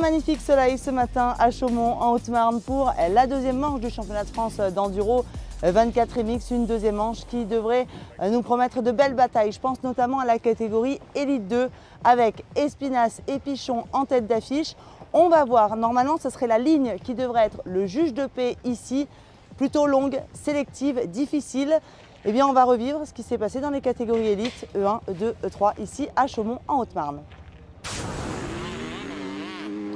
magnifique soleil ce matin à Chaumont en Haute-Marne pour la deuxième manche du championnat de France d'enduro 24 MX, une deuxième manche qui devrait nous promettre de belles batailles. Je pense notamment à la catégorie Elite 2 avec Espinasse et Pichon en tête d'affiche. On va voir, normalement ce serait la ligne qui devrait être le juge de paix ici, plutôt longue, sélective, difficile. Eh bien on va revivre ce qui s'est passé dans les catégories Elite E1, E2, E3 ici à Chaumont en Haute-Marne.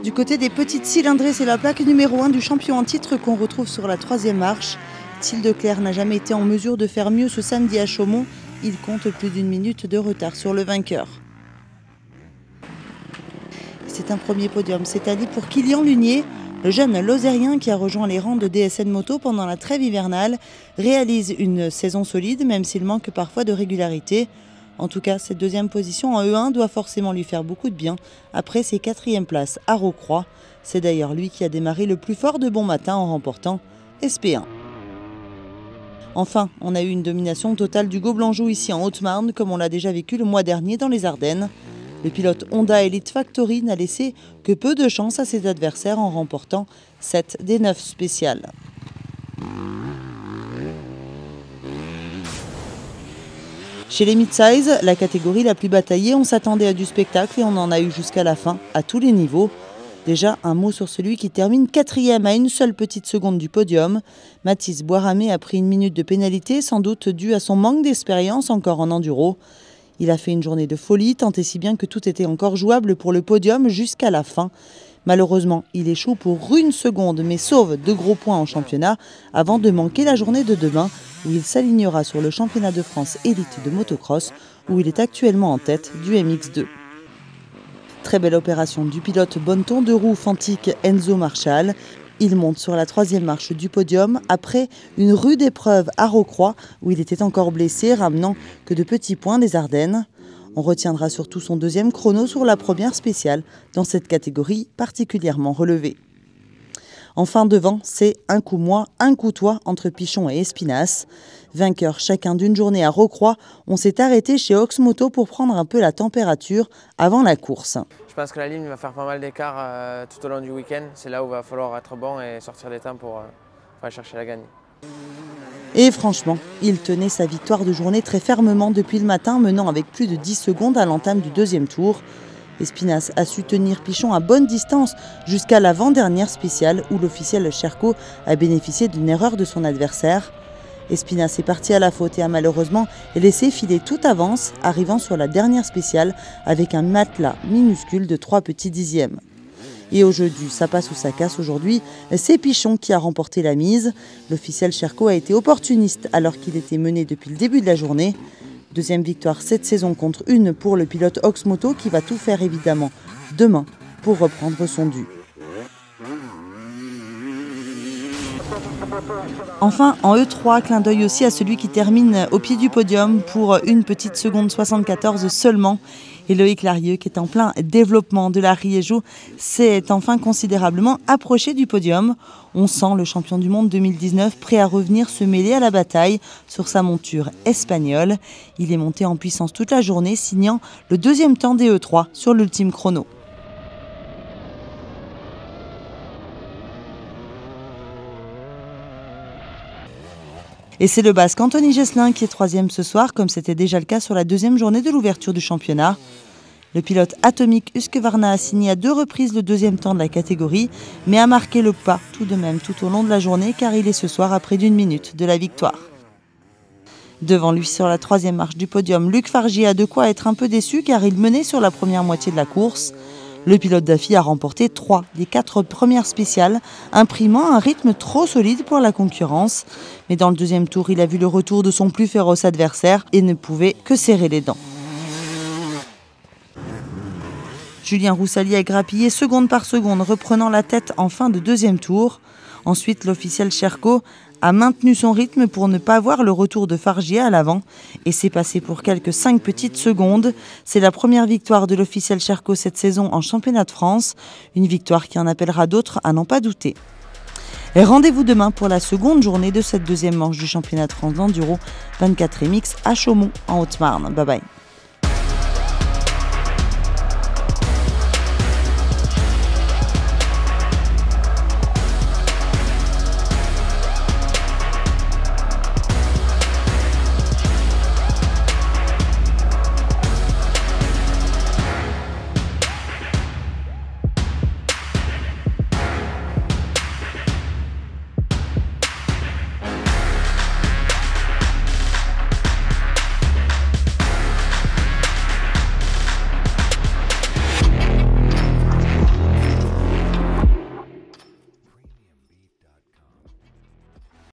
Du côté des petites cylindrées, c'est la plaque numéro 1 du champion en titre qu'on retrouve sur la troisième marche. Thiel Declercq n'a jamais été en mesure de faire mieux ce samedi à Chaumont. Il compte plus d'une minute de retard sur le vainqueur. C'est un premier podium, c'est-à-dire pour Kilian Lunier. Le jeune Lozérien qui a rejoint les rangs de DSN Moto pendant la trêve hivernale réalise une saison solide, même s'il manque parfois de régularité. En tout cas, cette deuxième position en E1 doit forcément lui faire beaucoup de bien après ses quatrièmes places à Rocroi. C'est d'ailleurs lui qui a démarré le plus fort de bon matin en remportant SP1. Enfin, on a eu une domination totale du Goblanjou ici en Haute-Marne, comme on l'a déjà vécu le mois dernier dans les Ardennes. Le pilote Honda Elite Factory n'a laissé que peu de chance à ses adversaires en remportant 7 des 9 spéciales. Chez les mid-size, la catégorie la plus bataillée, on s'attendait à du spectacle et on en a eu jusqu'à la fin, à tous les niveaux. Déjà, un mot sur celui qui termine quatrième à une seule petite seconde du podium. Mathis Boiramé a pris une minute de pénalité, sans doute due à son manque d'expérience encore en enduro. Il a fait une journée de folie, tant et si bien que tout était encore jouable pour le podium jusqu'à la fin. Malheureusement, il échoue pour une seconde, mais sauve 2 gros points en championnat avant de manquer la journée de demain, où il s'alignera sur le championnat de France élite de motocross, où il est actuellement en tête du MX2. Très belle opération du pilote Bonneton de roue Fantique Enzo Marchal. Il monte sur la troisième marche du podium après une rude épreuve à Rocroi, où il était encore blessé, ramenant que de petits points des Ardennes. On retiendra surtout son deuxième chrono sur la première spéciale, dans cette catégorie particulièrement relevée. Enfin devant, c'est un coup moi, un coup toi entre Pichon et Espinasse. Vainqueurs chacun d'une journée à Rocroi, on s'est arrêté chez Oxmoto pour prendre un peu la température avant la course. Je pense que la ligne va faire pas mal d'écart tout au long du week-end. C'est là où il va falloir être bon et sortir des temps pour aller chercher la gagne. Et franchement, il tenait sa victoire de journée très fermement depuis le matin, menant avec plus de 10 secondes à l'entame du deuxième tour. Espinasse a su tenir Pichon à bonne distance jusqu'à l'avant-dernière spéciale où l'officiel Cherko a bénéficié d'une erreur de son adversaire. Espinasse est parti à la faute et a malheureusement laissé filer toute avance, arrivant sur la dernière spéciale avec un matelas minuscule de 3 petits dixièmes. Et au jeu du ça passe ou ça casse aujourd'hui, c'est Pichon qui a remporté la mise. L'officiel Cherko a été opportuniste alors qu'il était mené depuis le début de la journée. Deuxième victoire cette saison contre une pour le pilote Oxmoto qui va tout faire évidemment demain pour reprendre son dû. Enfin, en E3, clin d'œil aussi à celui qui termine au pied du podium pour une petite seconde 74 seulement. Et Loïc Larieux, qui est en plein développement de la Riéjo, s'est enfin considérablement approché du podium. On sent le champion du monde 2019 prêt à revenir se mêler à la bataille sur sa monture espagnole. Il est monté en puissance toute la journée, signant le deuxième temps des E3 sur l'ultime chrono. Et c'est le Basque Anthony Gesselin qui est troisième ce soir, comme c'était déjà le cas sur la deuxième journée de l'ouverture du championnat. Le pilote atomique Husqvarna a signé à 2 reprises le deuxième temps de la catégorie, mais a marqué le pas tout de même tout au long de la journée, car il est ce soir à près d'une minute de la victoire. Devant lui sur la troisième marche du podium, Luc Fargier a de quoi être un peu déçu, car il menait sur la première moitié de la course. Le pilote d'AFI a remporté 3 des 4 premières spéciales, imprimant un rythme trop solide pour la concurrence. Mais dans le deuxième tour, il a vu le retour de son plus féroce adversaire et ne pouvait que serrer les dents. Julien Roussalier a grappillé seconde par seconde, reprenant la tête en fin de deuxième tour. Ensuite, l'officiel Cherko a maintenu son rythme pour ne pas voir le retour de Fargier à l'avant et s'est passé pour quelques 5 petites secondes. C'est la première victoire de l'officiel Cherko cette saison en championnat de France, une victoire qui en appellera d'autres à n'en pas douter. Et rendez-vous demain pour la seconde journée de cette deuxième manche du championnat de France d'enduro 24 MX à Chaumont en Haute-Marne. Bye bye.